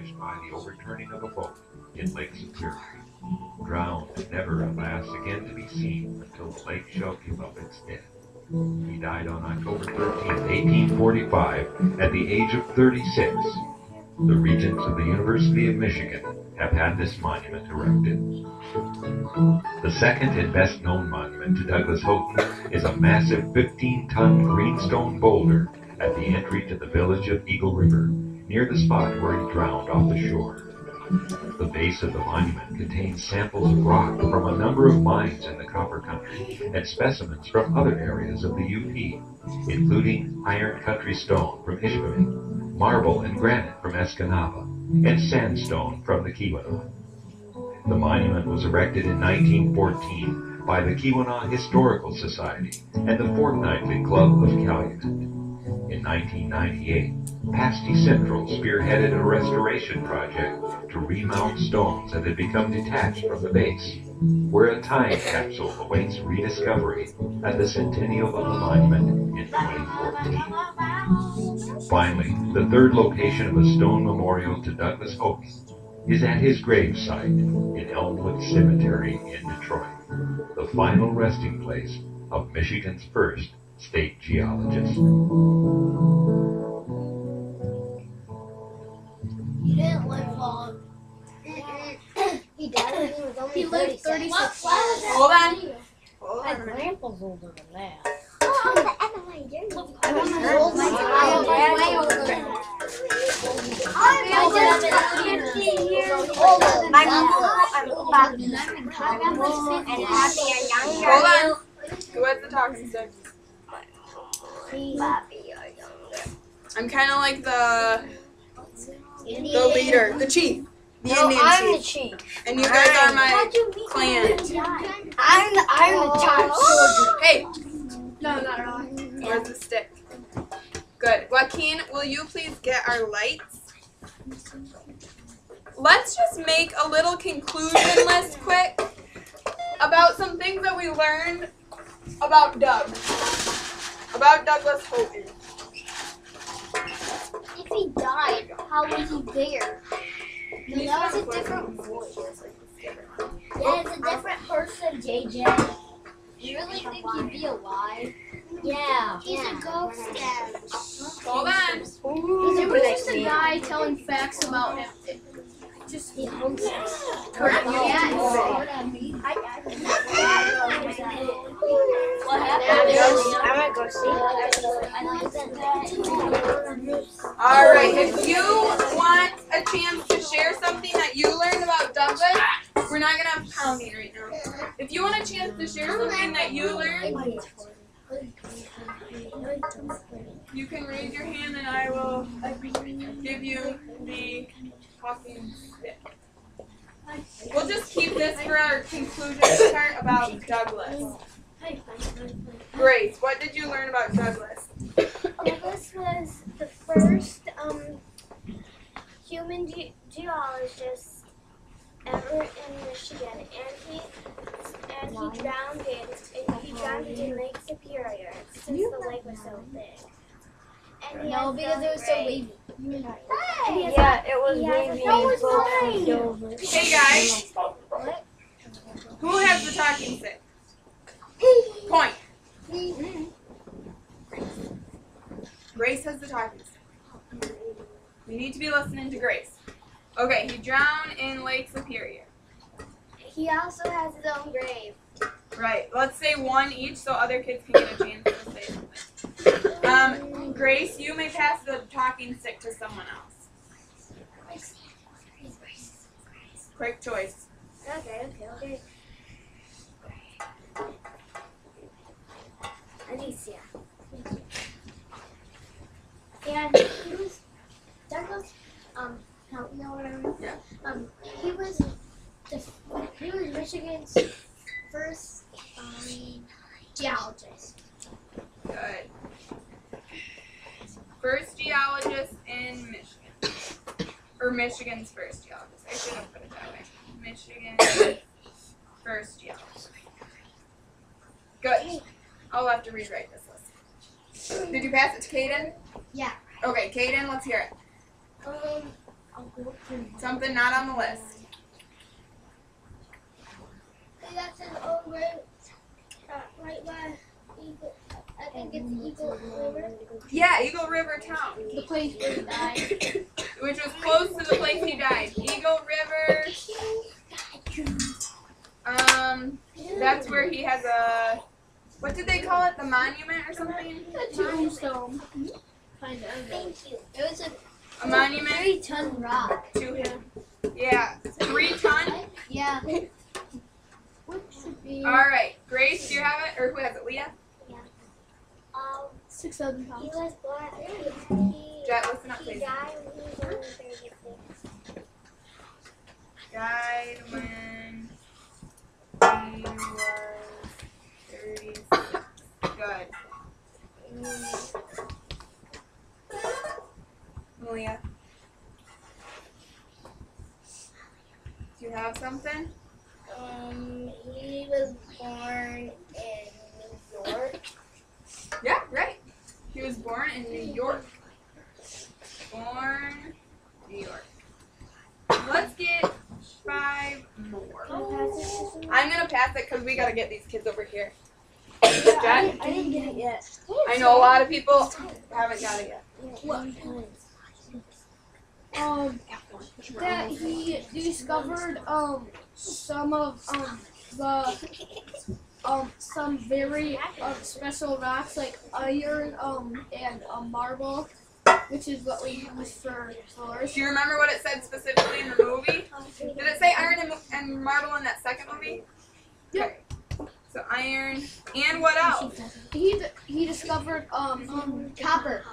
accomplished by the overturning of a boat in Lake Superior. Drowned, never at last again to be seen until the lake shall give up its dead. He died on October 13, 1845, at the age of 36. The Regents of the University of Michigan have had this monument erected. The second and best known monument to Douglass Houghton is a massive 15-ton greenstone boulder at the entry to the village of Eagle River, near the spot where he drowned off the shore. The base of the monument contains samples of rock from a number of mines in the Copper Country and specimens from other areas of the UP, including iron country stone from Ishpeming, marble and granite from Escanaba, and sandstone from the Keweenaw. The monument was erected in 1914 by the Keweenaw Historical Society and the Fortnightly Club of Calumet. In 1998, Pasty Central spearheaded a restoration project to remount stones that had become detached from the base, where a time capsule awaits rediscovery at the centennial of the monument in 2014. Finally, the third location of a stone memorial to Douglass Houghton is at his gravesite in Elmwood Cemetery in Detroit, the final resting place of Michigan's first state geologist. He didn't live long. He died when he was only 36. Hold on. My grandpa's older than that. Oh, the other way. You're not. I'm way older. I'm 15 years older than My that. uncle and Happy are younger. Hold on. Who has the talking stick? Bobby are younger. I'm kind of like the leader, the chief, the Indian I'm the chief. chief. And you guys are my clan. I'm the top soldier. Hey, No, not really. where's the stick? Good. Joaquin, will you please get our lights? Let's just make a little conclusion list quick about some things that we learned about Douglass Houghton. If he died, how was he there? Can you That was stand a closer? different voice. Yeah, it's a different person, JJ. You really think he'd be alive? Yeah. He's a ghost then. Hold on. It was just a guy telling facts about him. Just the host. Correct. Yeah. What happened? I'm gonna go see. All right. If you want a chance to share something that you learned about Douglass, we're not gonna have pounding right now. If you want a chance to share something that you learned, you can raise your hand and I will give you the talking stick. We'll just keep this for our conclusion part about Douglass. Grace, what did you learn about Douglass? Douglass was the first human geologist ever in Michigan, and he drowned in Lake Superior since the lake was so big. And he No, has because it was so wavy. Yeah, it was wavy. Hey guys, who has the talking stick? Point. Grace has the talking stick. We need to be listening to Grace. Okay, he drowned in Lake Superior. He also has his own grave. Right, let's say one each so other kids can get a chance to say something. Grace, you may pass the talking stick to someone else. Quick choice. Okay. Alicia. And he was Douglass. Help me out. Yeah. He was Michigan's first geologist. Good. First geologist in Michigan. Or Michigan's first geologist. I should have put it that way. Michigan's first geologist. Good. I'll have to rewrite this list. Did you pass it to Kaden? Yeah. Okay, Kaden, let's hear it. I'll go Something not on the list. That's an over right by Eagle. I think it's Eagle River. Yeah, Eagle River Town, The place where he died. which was close to the place he died. Eagle River. That's where he has a, what did they call it? The monument or something? A tombstone. Kind of. Thank you. It was A monument 3-ton rock. to him. Yeah, 3 ton. Yeah. What should be? All right, Grace, do you have it, or who has it? Leah. 6-7 He pounds. was born. Jet, listen up, He please. died when he was only 36. Died when he was 36. Good. Leah, do you have something? He was born in New York. Yeah, right. He was born in New York. Born New York. Let's get 5 more. I'm gonna pass it because we gotta get these kids over here. Jet? I didn't get it yet. I know a lot of people haven't got it yet. That he discovered some of the some very special rocks like iron and marble, which is what we use for floors. Do you remember what it said specifically in the movie? Did it say iron and marble in that second movie? Yep. Okay. So iron and what else? He discovered copper.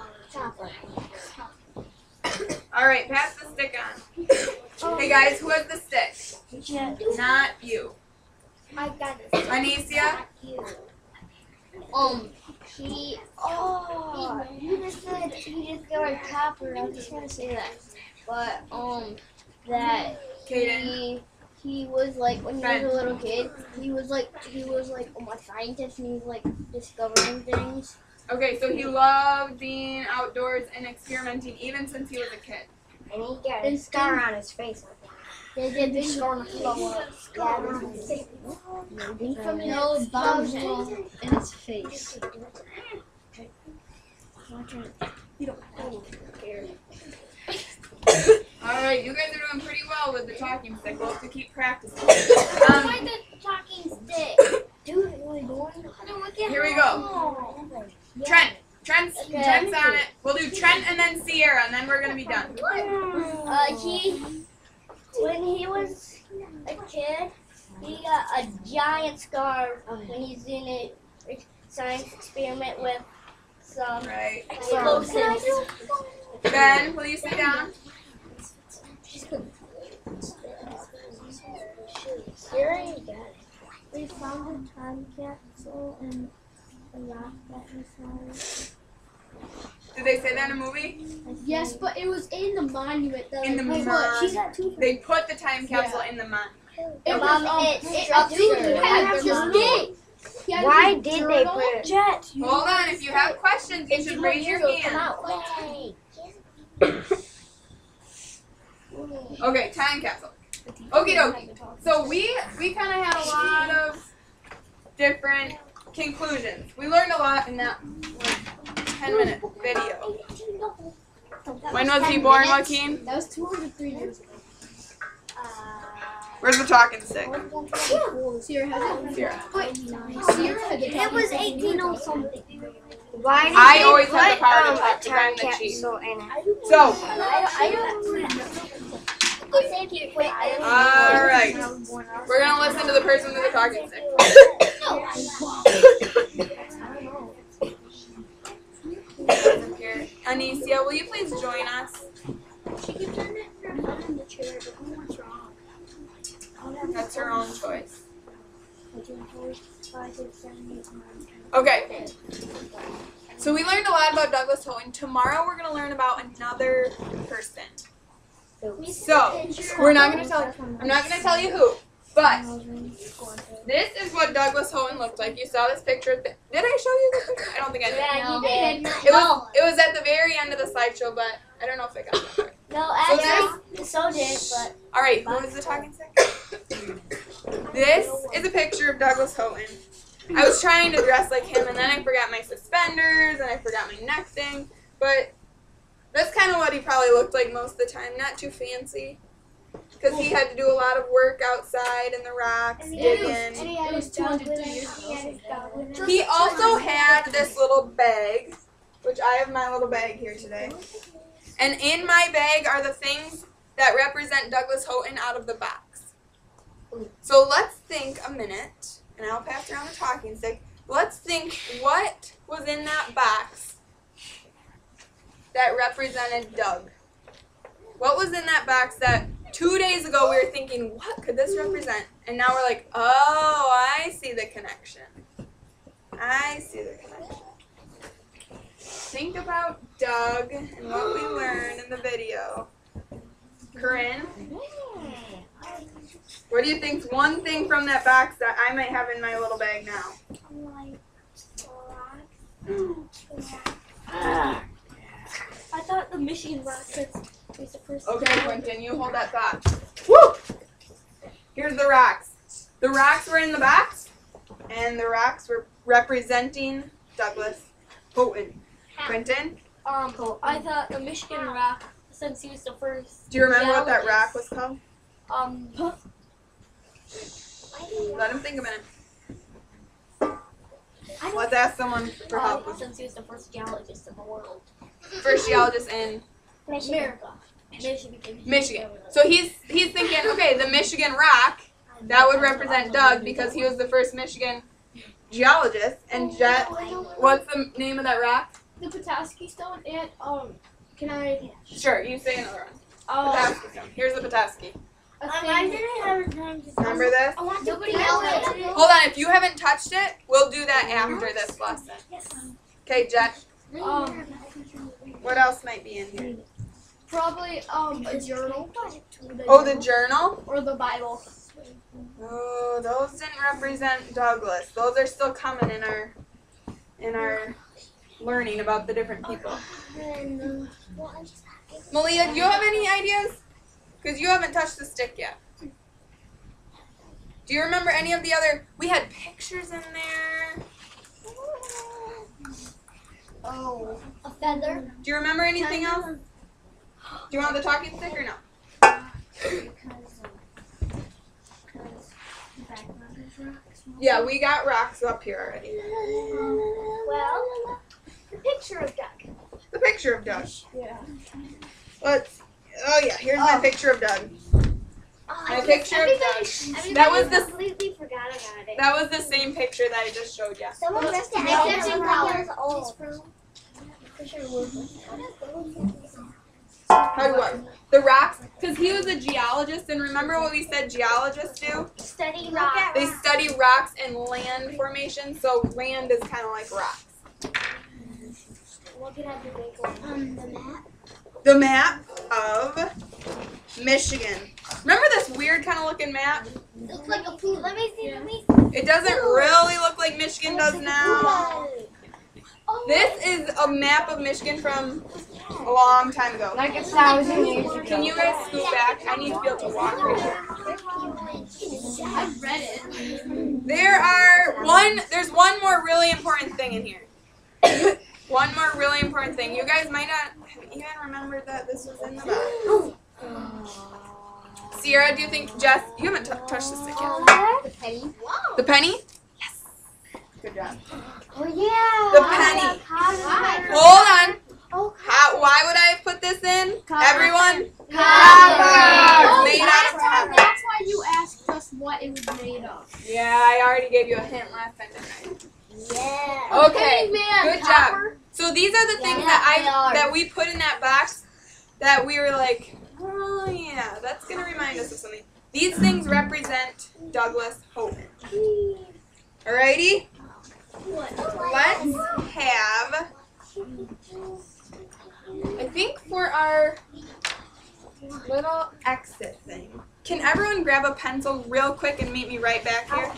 All right, pass the stick on. Hey guys, who has the stick? Not you. I got it. Anicia? You just said he discovered copper. I was just gonna say that, but that he was like when he was a little kid, he was like a scientist and he was like discovering things. Okay, so he loved being outdoors and experimenting even since he was a kid. And he got a scar on his face. They did the scar on his no bombs in his face. Alright, you guys are doing pretty well with the talking stick. We'll have to keep practicing. Why the talking stick? Dude, really going? Here we go. Trent's on it. We'll do Trent and then Sierra, and then we're going to be done. When he was a kid, he got a giant scar when he's in a science experiment with some Right. explosives. Ben, will you sit down? We found a time capsule and a rock that we found. Did they say that in a movie? Yes, but it was in the monument. In the monument. They put the time capsule in the monument. It was Why did they put it? Jet. Hold on, if you have questions, you should raise your hand. Okay, time capsule. Okie dokie. So we kind of had a lot of different conclusions. We learned a lot in that 10-minute video. When was he born, Joaquin? That was 203 years ago. Where's the talking stick? Sierra has it. Sierra. Wait, Sierra had the It was 18 something. Why did I they always put, have the power to talk a because I'm time the chief. capsule in it? So, I don't alright. We're going to listen to the person with the talking stick. Here. Anicia, will you please join us? That's her own choice. Okay. So we learned a lot about Douglass Houghton. Tomorrow we're going to learn about another person. So, we're not going to tell, I'm not going to tell you who, but this is what Douglass Houghton looked like. You saw this picture. Did I show you the picture? I don't think I did. Yeah, you did. It was at the very end of the slideshow, but I don't know if I got that part. No, actually, so did, but. All right, who is the talking stick? This is a picture of Douglass Houghton. I was trying to dress like him, and then I forgot my suspenders, and I forgot my neck thing. But that's kind of what he probably looked like most of the time. Not too fancy. Because he had to do a lot of work outside in the rocks, digging. And he had his dog with him. He also had this little bag, which I have my little bag here today. And in my bag are the things that represent Douglass Houghton out of the box. So let's think a minute, and I'll pass around the talking stick. Let's think what was in that box that represented Doug. What was in that box that 2 days ago we were thinking, what could this represent? And now we're like, oh, I see the connection. I see the connection. Think about Doug and what we learned in the video. Corinne, what do you think's one thing from that box that I might have in my little bag now? I thought the Michigan rock was the first. Okay, Quentin, you hold that thought. Woo! Here's the rocks. The rocks were in the box, and the rocks were representing Douglass Houghton. Quentin? I thought the Michigan rock, since he was the first. Do you remember what that rock was called? Let him think a minute. Let's ask someone for help. Since he was the first geologist in the world. First geologist in America. Michigan. So he's thinking, okay, the Michigan rock, that would represent Doug because he was the first Michigan geologist. And Jet, what's the name of that rock? The Petoskey Stone and can I? Sure, you say another one. Petoskey Stone. Here's the Petoskey. Remember this? Nobody else. Hold on, if you haven't touched it, we'll do that after this lesson. Okay, Jet. What else might be in here? Probably a journal. Oh, the journal? Or the Bible. Oh, those didn't represent Douglass. Those are still coming in our learning about the different people. Malia, do you have any ideas? Because you haven't touched the stick yet. Do you remember any of the other? We had pictures in there. Oh, a feather. Do you remember anything else? Do you want the talking stick or no? Yeah, we got rocks up here already. Well, the picture of Doug. The picture of Doug. Yeah. Oh yeah, here's my picture of Doug. My picture of Doug. That was the Completely forgot about it. That was the same picture that I just showed you. Someone missed it. I said $15. How do what? The rocks? Because he was a geologist, and remember what we said geologists do? Study rock. They study rocks and land formation, so land is kind of like rocks. Look at the big one. The map. The map of Michigan. Remember this weird kind of looking map? Looks like a food. Let me see. It doesn't really look like Michigan does now. This is a map of Michigan from a long time ago. Like 1,000 years ago. Can you guys scoot back? I need to be able to walk right here. I've read it. There's one more really important thing in here. One more really important thing. You guys might not have even remembered that this was in the bag. Sierra, do you think, Jess, you haven't touched the stick yet. The penny. The penny? Yes. Good job. Oh yeah. The penny. Hold on. Why would I have put this in? Everyone? Copper. Made out of copper. That's why you asked us what it was made of. Yeah, I already gave you a hint last time, didn't I? Yeah. Okay, good job. So these are the things that we put in that box that we were like, oh yeah, that's gonna remind us of something. These things represent Douglass Houghton. Alrighty? Let's have, I think for our little exit thing, can everyone grab a pencil real quick and meet me right back here?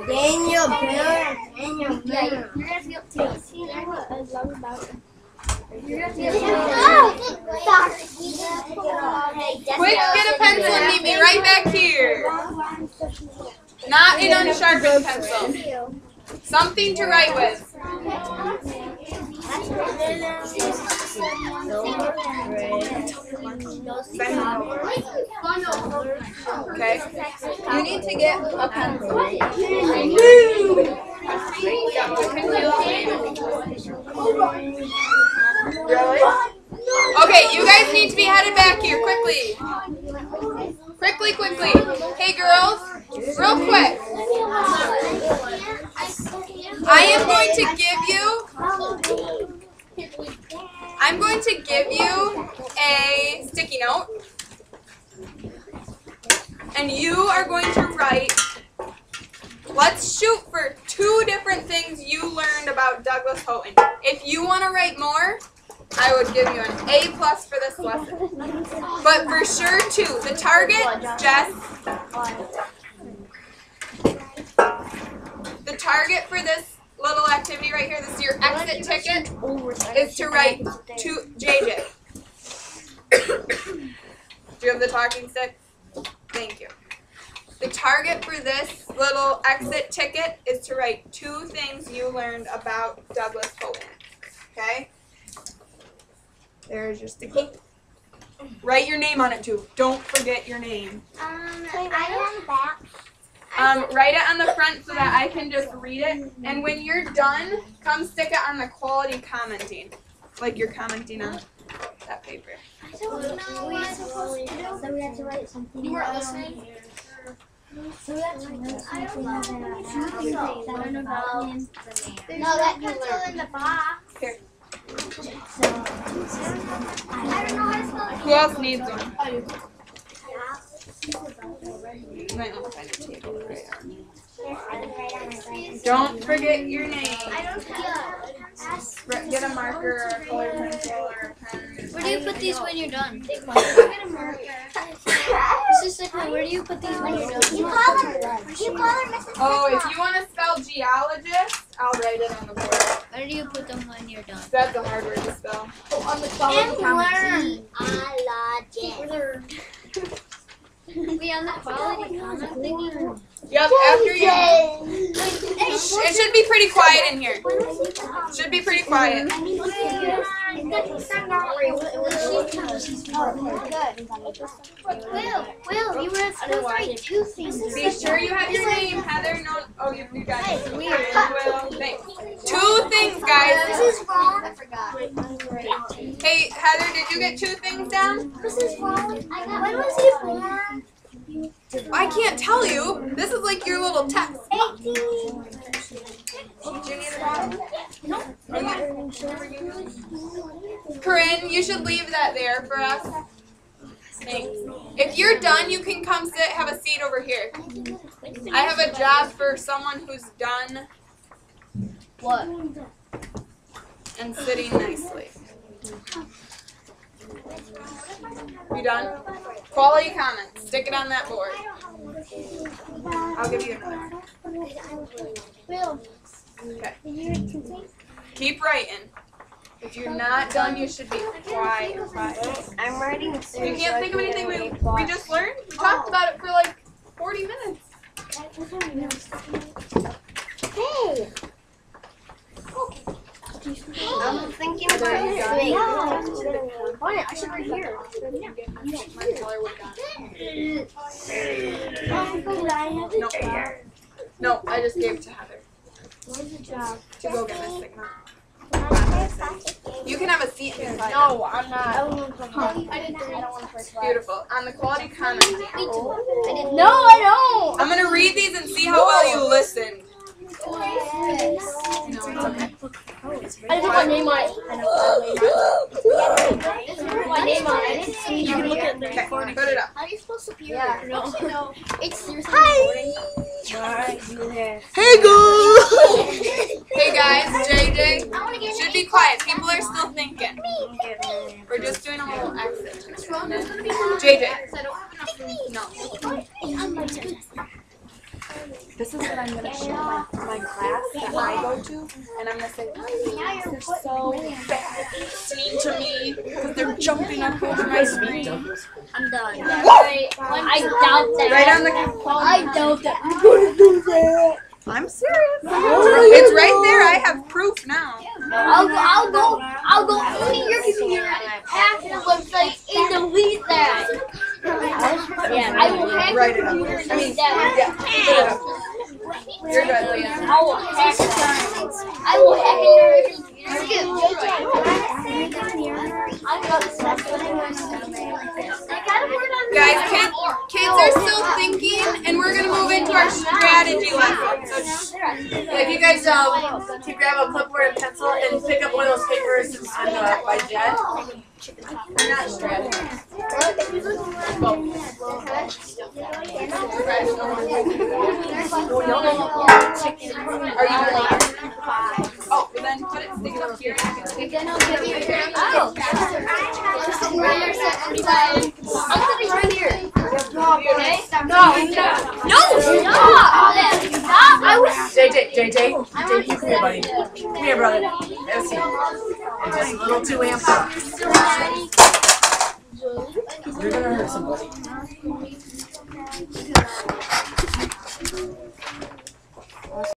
Daniel. you're gonna have to go taste. See what I love about it. Quick, get a pencil and meet me right back here. Not an unsharpened pencil. Something to write with. Okay. You need to get a pencil. Really? Okay, you guys need to be headed back here quickly. Quickly. Hey girls, real quick. I am going to give you a sticky note. And you are going to write, let's shoot for 2 different things you learned about Douglass Houghton. If you want to write more, I would give you an A+ for this lesson. But for sure 2. The target, Jess. The target for this little activity right here, this is your exit ticket, is to write to JJ. Do you have the talking stick? Thank you. The target for this little exit ticket is to write 2 things you learned about Douglass Houghton. Okay? There's your sticky. Write your name on it too. Don't forget your name. Write it on the front so that I can just read it. And when you're done, come stick it on the quality commenting. Like you're commenting on that paper. I don't know what I'm supposed to do. So we have to write something. You weren't listening? So we have to write something about him. No, that pencil in the box. Here. I don't know how to spell it. Who else needs one? You might want to find a table to write on. Don't forget your name. Get a marker or a colored pencil or a pen. Where do you put these when you're done? This is like, where do you put these when you're done? You call her Mrs. Oh, if you want to spell geologist, I'll write it on the board. Where do you put them when you're done? That's a hard word to spell. On the quality we on the quality comment thingy? Yep, after you. It should be pretty quiet in here. Should be pretty quiet. Will, you were supposed to write 2 things. Be sure you have your name, Heather. No, oh, you got it. Will, thanks. 2 things, guys. This is wrong. I forgot. Hey, Heather, did you get 2 things down? This is wrong. When was he born? I can't tell you. This is like your little test. 18. Corinne, you should leave that there for us. Thanks. If you're done, you can come sit, have a seat over here. I have a job for someone who's done. What? And sitting nicely. You done? Quality comments. Stick it on that board. I'll give you another. Will. Okay. Did you write 2 things? Keep writing. If you're not done, you should be quiet. I'm writing. You can't think of anything we just learned? We talked about it for like 40 minutes. Hey. I'm thinking about it. I should write here. No, I just gave it to Heather. Where's the job? To go get my signal. You can have a seat inside. No, I'm not. I did 3. I don't want to first class. Beautiful. On the quality commenting. Me too. No, I don't. I'm going to read these and see how well you listened. No, it's okay. I didn't put my name on it. My name on it. You can look at the recording. Put it up. How do you spell superior? Yeah. No. It's seriously Hi. Hey guys! Hey guys, JJ. Should be quiet. People are still thinking. We're just doing a little exit. JJ. No. This is what I'm going to show my class that I go to. And I'm going to say, they're so mean to me because they're jumping up over my screen. I'm done. I doubt that. Right on the. I doubt that you're gonna do that. I'm serious. It's right there. I have proof now. I'll go into your computer, hack the website, and delete that. Yeah, I will hack your computer and delete that. You're good, Leanne. I will hack it. I will hack into your computer. Guys, kids are still thinking, and we're gonna move into our strategy lesson. So, If you guys can grab a clipboard and pencil and pick up one of those papers on by Jen. we're not strategy. Are you ready? Oh, well then put it, stick it up here. I'm sitting right here. Okay? No, Stop! I was. JJ, you come here, buddy. Come here, brother. Let's see. It's just a little too amped up. You're gonna hurt somebody.